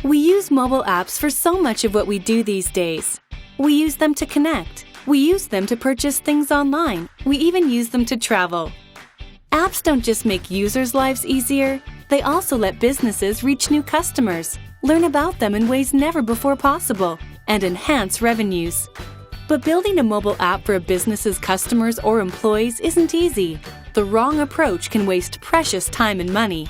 We use mobile apps for so much of what we do these days. We use them to connect. We use them to purchase things online. We even use them to travel. Apps don't just make users' lives easier, they also let businesses reach new customers, learn about them in ways never before possible, and enhance revenues. But building a mobile app for a business's customers or employees isn't easy. The wrong approach can waste precious time and money.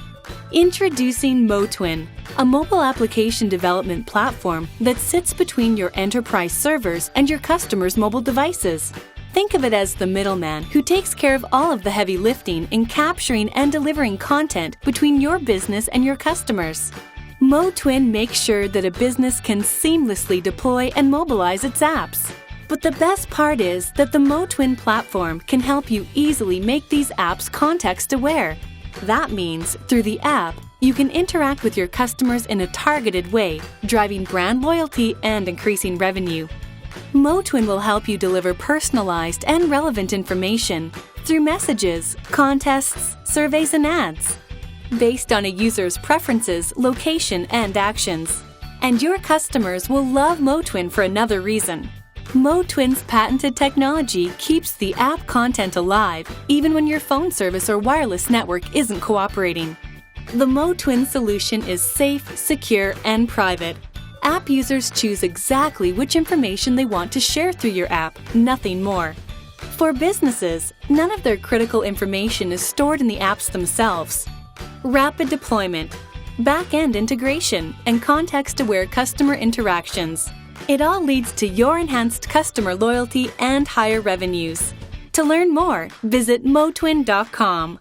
Introducing MoTwin, a mobile application development platform that sits between your enterprise servers and your customers' mobile devices. Think of it as the middleman who takes care of all of the heavy lifting in capturing and delivering content between your business and your customers. MoTwin makes sure that a business can seamlessly deploy and mobilize its apps. But the best part is that the MoTwin platform can help you easily make these apps context-aware. That means, through the app, you can interact with your customers in a targeted way, driving brand loyalty and increasing revenue. MoTwin will help you deliver personalized and relevant information through messages, contests, surveys, and ads, based on a user's preferences, location, and actions. And your customers will love MoTwin for another reason. MoTwin's patented technology keeps the app content alive even when your phone service or wireless network isn't cooperating. The MoTwin solution is safe, secure, and private. App users choose exactly which information they want to share through your app, nothing more. For businesses, none of their critical information is stored in the apps themselves. Rapid deployment, back-end integration, and context-aware customer interactions. It all leads to your enhanced customer loyalty and higher revenues. To learn more, visit motwin.com.